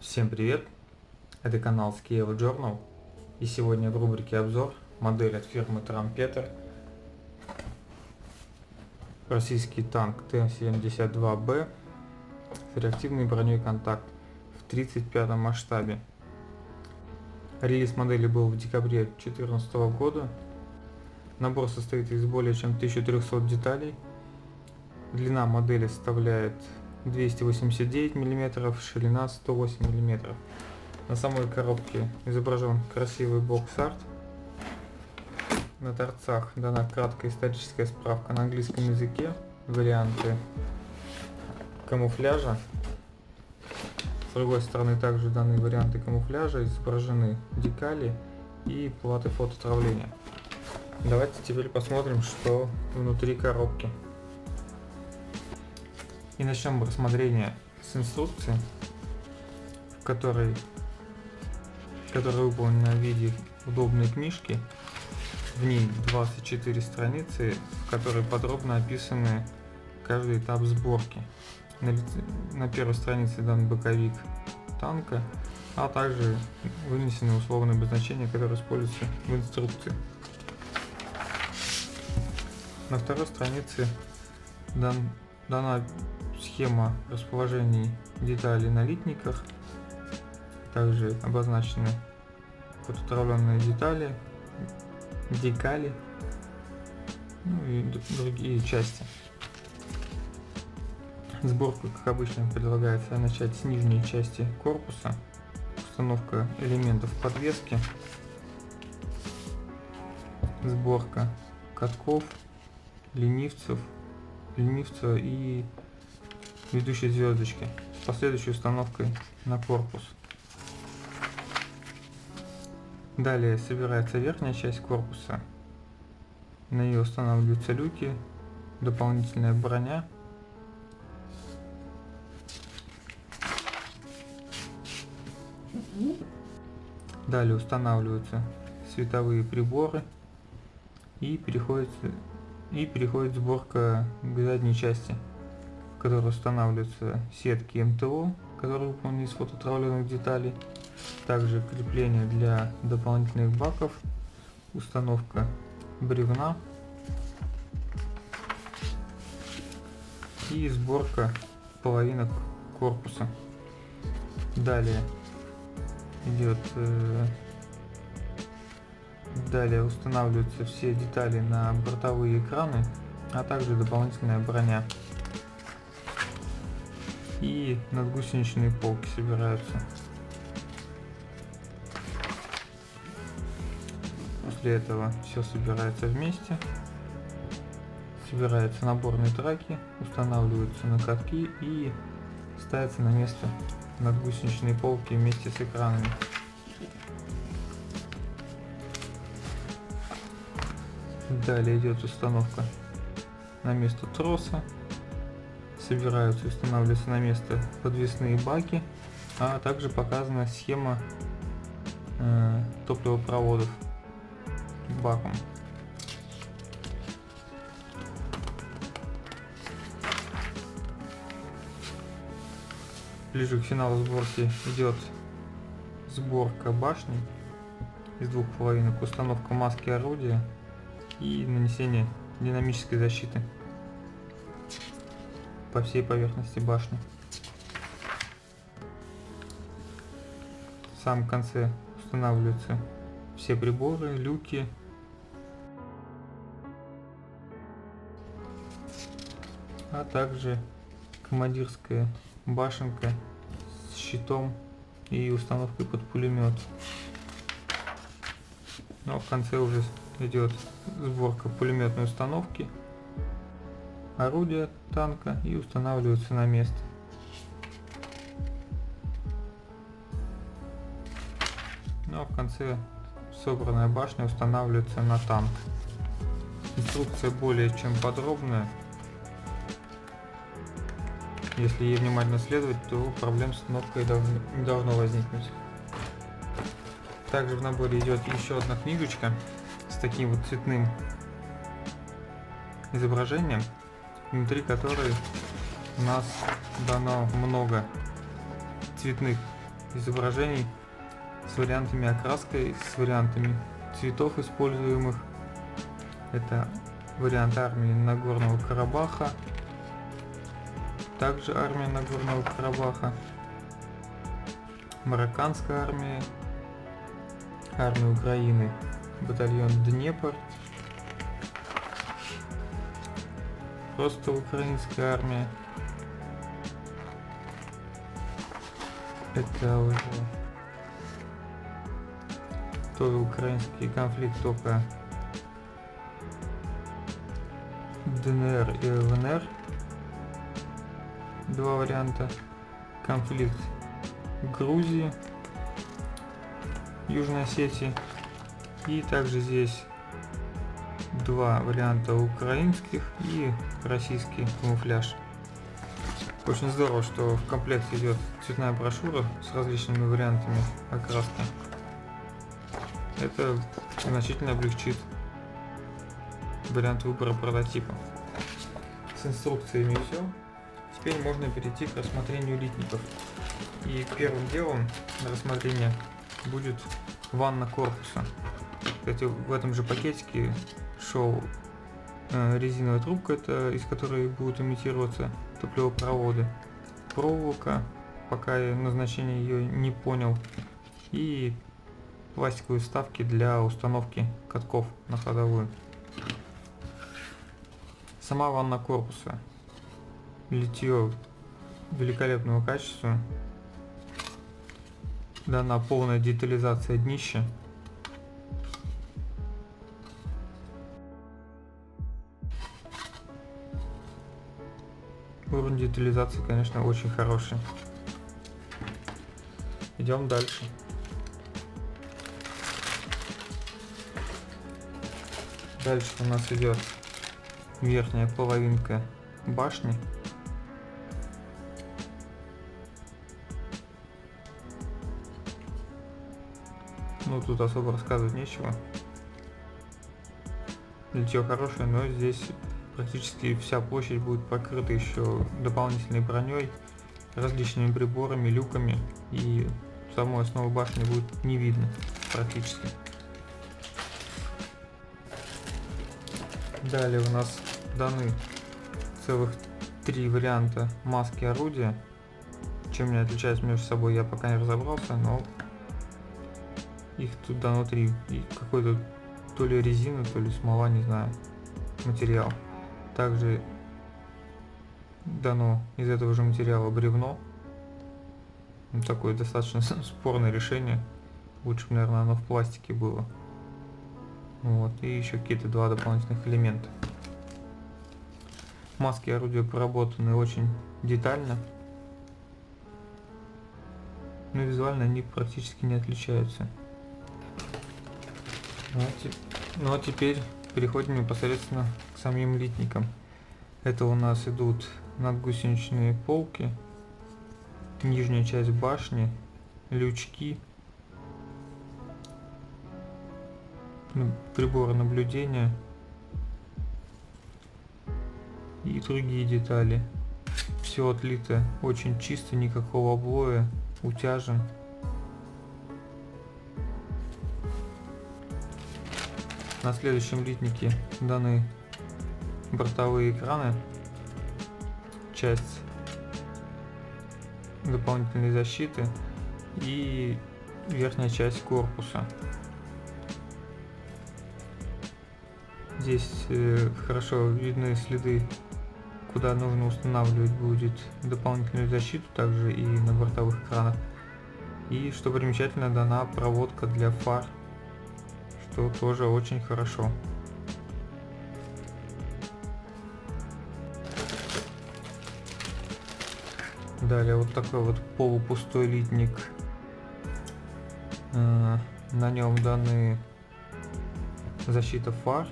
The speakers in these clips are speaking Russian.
Всем привет! Это канал Scale Journal, и сегодня в рубрике обзор модель от фирмы Трампетер, российский танк Т-72Б с реактивной броней «Контакт» в 35 масштабе. Релиз модели был в декабре 2014 года. Набор состоит из более чем 1300 деталей. Длина модели составляет 289 мм, ширина 108 мм. На самой коробке изображен красивый бокс-арт. На торцах дана краткая историческая справка на английском языке, варианты камуфляжа. С другой стороны также даны варианты камуфляжа, изображены декали и платы фототравления. Давайте теперь посмотрим, что внутри коробки. И начнем рассмотрение с инструкции, которая выполнена в виде удобной книжки. В ней 24 страницы, в которой подробно описаны каждый этап сборки. На первой странице дан боковик танка, а также вынесены условные обозначения, которые используются в инструкции. На второй странице дана схема расположений деталей на литниках, также обозначены фототравленные детали, декали, и другие части. Сборку, как обычно, предлагается начать с нижней части корпуса, установка элементов подвески, сборка катков, ленивца и ведущей звездочки с последующей установкой на корпус. Далее собирается верхняя часть корпуса, на нее устанавливаются люки, дополнительная броня, далее устанавливаются световые приборы и переходит сборка к задней части, в которой устанавливаются сетки МТО, которые выполнены из фототравленных деталей, также крепление для дополнительных баков, установка бревна и сборка половинок корпуса. Далее устанавливаются все детали на бортовые экраны, а также дополнительная броня. И надгусеничные полки собираются. После этого все собирается вместе. Собираются наборные траки, устанавливаются на катки и ставятся на место надгусеничные полки вместе с экранами. Далее идет установка на место троса. Собираются и устанавливаются на место подвесные баки, а также показана схема топливопроводов к бакам. Ближе к финалу сборки идет сборка башни из двух половинок, установка маски орудия и нанесение динамической защиты по всей поверхности башни. В самом конце устанавливаются все приборы, люки, а также командирская башенка с щитом и установкой под пулемет. Но в конце уже идет сборка пулеметной установки, орудия танка и устанавливаются на место. Ну а в конце собранная башня устанавливается на танк. Инструкция более чем подробная. Если ей внимательно следовать, то проблем с установкой не должно возникнуть. Также в наборе идет еще одна книжечка с таким вот цветным изображением, внутри которой у нас дано много цветных изображений с вариантами окраски, с вариантами цветов используемых. Это вариант армии Нагорного Карабаха, также армия Нагорного Карабаха, Марокканская армия, армия Украины, батальон Днепр, просто украинская армия. Это уже тоже украинский конфликт, только ДНР и ЛНР. Два варианта. Конфликт Грузии, Южной Осетии. И также здесь два варианта украинских и российский камуфляж. Очень здорово, что в комплекте идет цветная брошюра с различными вариантами окраски. Это значительно облегчит вариант выбора прототипа. С инструкциями все. Теперь можно перейти к рассмотрению литников. И первым делом на рассмотрение будет ванна корпуса. Кстати, в этом же пакетике шел резиновая трубка, из которой будут имитироваться топливопроводы, проволока, пока я назначение ее не понял, и пластиковые вставки для установки катков на ходовую. Сама ванна корпуса. Литье великолепного качества. Дана полная детализация днища. Уровень детализации, конечно, очень хороший. Идем дальше. Дальше у нас идет верхняя половинка башни. Ну, тут особо рассказывать нечего. Литье хорошее, но здесь практически вся площадь будет покрыта еще дополнительной броней, различными приборами, люками, и самой основы башни будет не видно практически. Далее у нас даны целых 3 варианта маски орудия. Чем они отличаются между собой, я пока не разобрался, но их тут дано 3. И какой-то то ли резина, то ли смола, не знаю, материал. Также дано из этого же материала бревно. Такое достаточно спорное решение. Лучше бы, наверное, оно в пластике было. Вот. И еще какие-то 2 дополнительных элемента. Маски орудия проработаны очень детально, но визуально они практически не отличаются. Ну а теперь переходим непосредственно к самим литникам. Это у нас идут надгусеничные полки, нижняя часть башни, лючки, приборы наблюдения и другие детали. Все отлито очень чисто, никакого облоя, утяжен. На следующем литнике даны бортовые экраны, часть дополнительной защиты и верхняя часть корпуса. Здесь хорошо видны следы, куда нужно устанавливать будет дополнительную защиту, также и на бортовых экранах. И, что примечательно, дана проводка для фар, что тоже очень хорошо. Далее вот такой вот полупустой литник. На нем даны защита фар,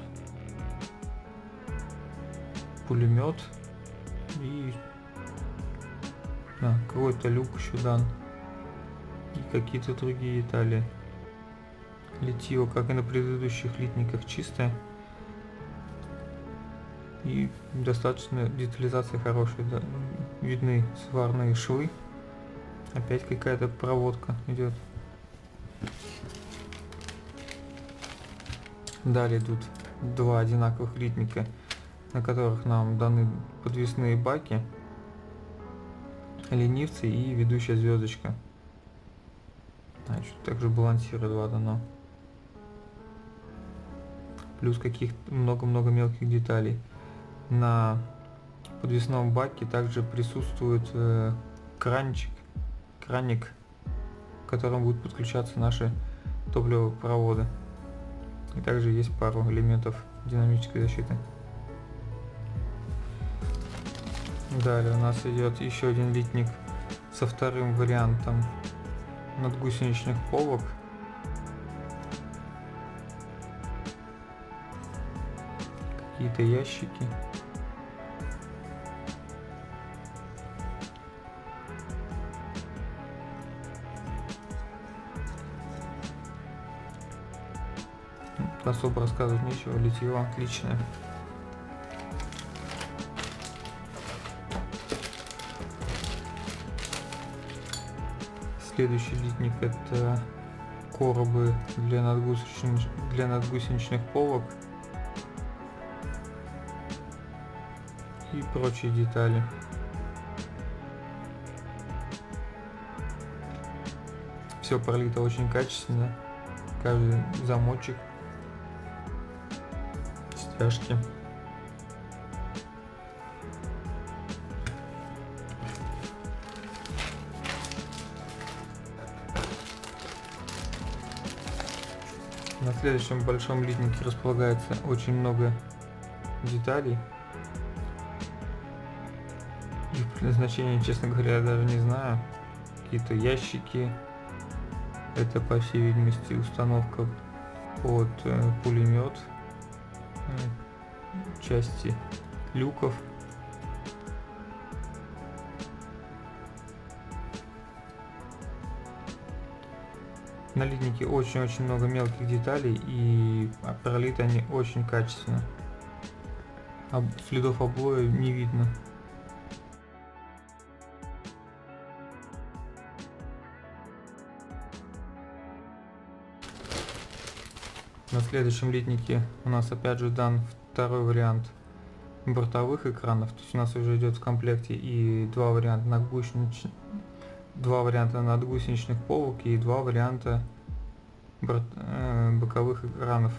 пулемет и какой-то люк еще дан, и какие-то другие детали. Литье, как и на предыдущих литниках, чистое и достаточно детализация хорошая, да. Видны сварные швы, Опять какая-то проводка идет. Далее идут два одинаковых литника, на которых нам даны подвесные баки, ленивцы и ведущая звездочка. Значит, также балансиры два дано. Плюс каких-то много-много мелких деталей. На подвесном баке также присутствует краник, к которому будут подключаться наши топливопроводы. И также есть пару элементов динамической защиты. Далее у нас идет еще один литник со вторым вариантом надгусеничных полок. Какие-то ящики. Особо рассказывать нечего, литье отличное. Следующий литник — это коробы для надгусеничных полок и прочие детали. Все пролито очень качественно, каждый замочек, стяжки. На следующем большом литнике располагается очень много деталей. Их предназначение, честно говоря, я даже не знаю. Какие-то ящики. Это, по всей видимости, установка под пулемет. Части люков. На литнике очень-очень много мелких деталей, и пролиты они очень качественно. Следов обоя не видно. На следующем литнике у нас опять же дан второй вариант бортовых экранов. То есть у нас уже идет в комплекте и два варианта надгусеничных полок и два варианта боковых экранов.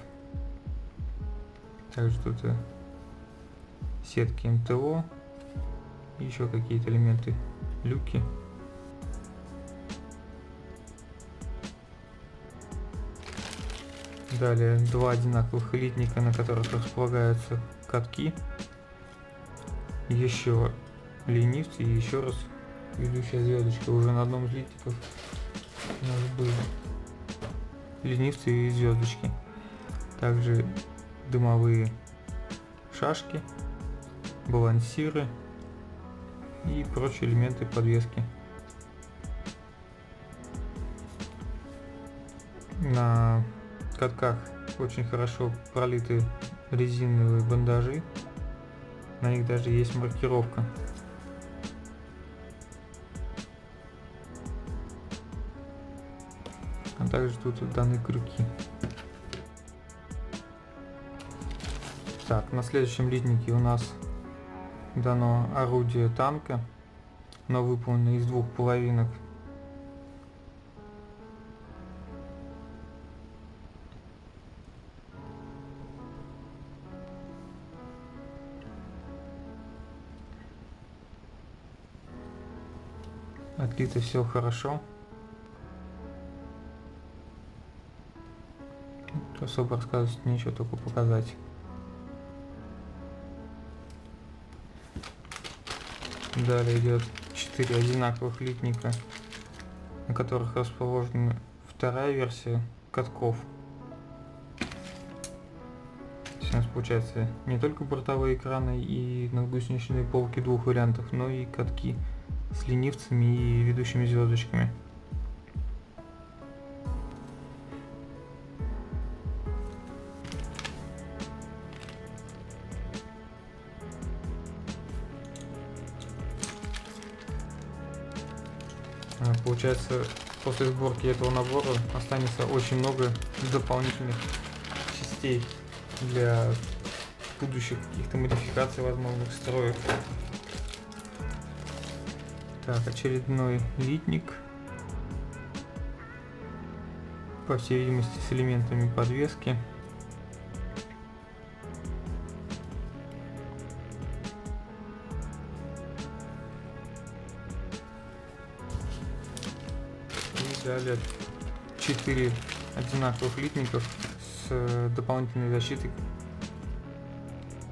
Также тут сетки МТО и еще какие-то элементы, люки. Далее два одинаковых литника, на которых располагаются катки, еще ленивцы и еще раз ведущая звездочка. Уже на одном из литников у нас были ленивцы и звездочки. Также дымовые шашки, балансиры и прочие элементы подвески. На катках очень хорошо пролиты резиновые бандажи. На них даже есть маркировка. А также тут даны крюки. Так, на следующем литнике у нас дано орудие танка, но выполнено из двух половинок. Отлито все хорошо. Особо рассказывать нечего, только показать. Далее идет 4 одинаковых литника, на которых расположена вторая версия катков. То есть у нас получается не только бортовые экраны и надгусеничные полки двух вариантов, но и катки с ленивцами и ведущими звездочками. Получается, после сборки этого набора останется очень много дополнительных частей для будущих каких-то модификаций, возможных строек. Так, очередной литник. По всей видимости, с элементами подвески. И далее 4 одинаковых литников с дополнительной защитой,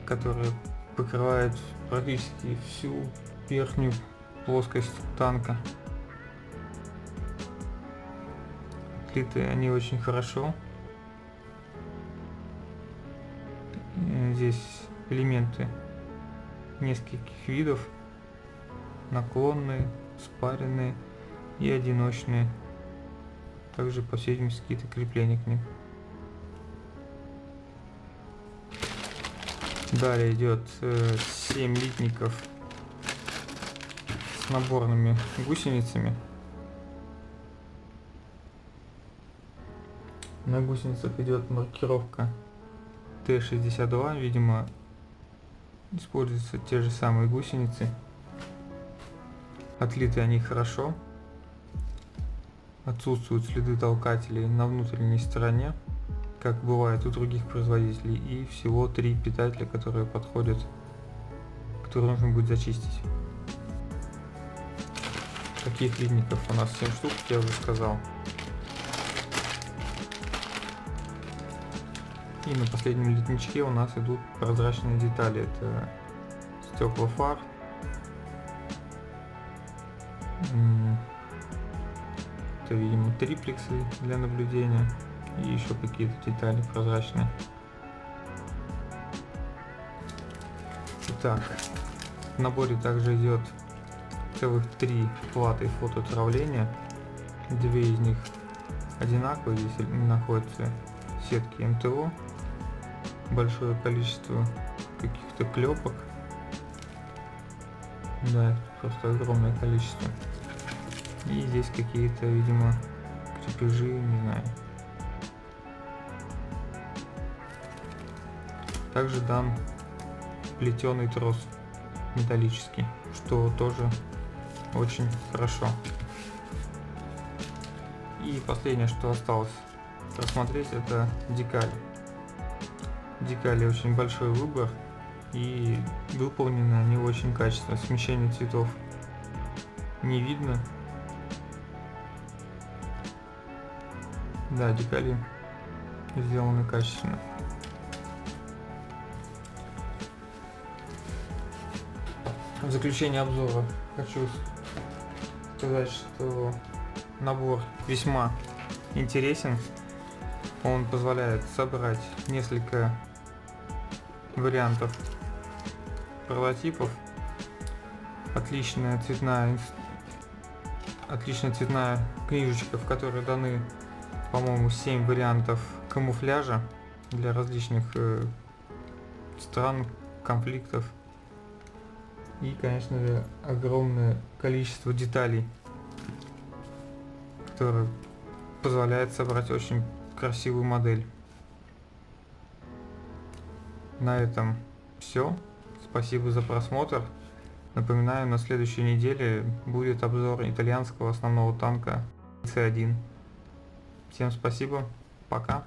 которая покрывает практически всю верхнюю плоскость танка. Отлиты они очень хорошо. Здесь элементы нескольких видов: наклонные, спаренные и одиночные. Также, по всей видимости, какие-то крепления к ним. Далее идет 7 литников с наборными гусеницами. На гусеницах идет маркировка Т-62, видимо, используются те же самые гусеницы. Отлиты они хорошо. Отсутствуют следы толкателей на внутренней стороне, как бывает у других производителей, и всего 3 питателя, которые подходят, которые нужно будет зачистить. Таких литников у нас 7 штук, как я уже сказал. И на последнем литничке у нас идут прозрачные детали. Это стекла фар, это, видимо, триплексы для наблюдения и еще какие-то детали прозрачные. Итак, в наборе также идет целых 3 платы фототравления. 2 из них одинаковые, здесь находятся сетки МТО, большое количество каких-то клепок. Да, просто огромное количество. И здесь какие-то, видимо, крепежи, не знаю. Также дан плетеный трос металлический, что тоже очень хорошо. И последнее, что осталось рассмотреть, это декали. Декали очень большой выбор, и выполнены они очень качественно. Смещение цветов не видно. Да, декали сделаны качественно. В заключение обзора хочу сказать, что набор весьма интересен. Он позволяет собрать несколько вариантов прототипов. Отличная цветная книжечка, в которой даны, по-моему, 7 вариантов камуфляжа для различных стран, конфликтов. И, конечно же, огромное количество деталей, которое позволяет собрать очень красивую модель. На этом все. Спасибо за просмотр. Напоминаю, на следующей неделе будет обзор итальянского основного танка С1. Всем спасибо. Пока.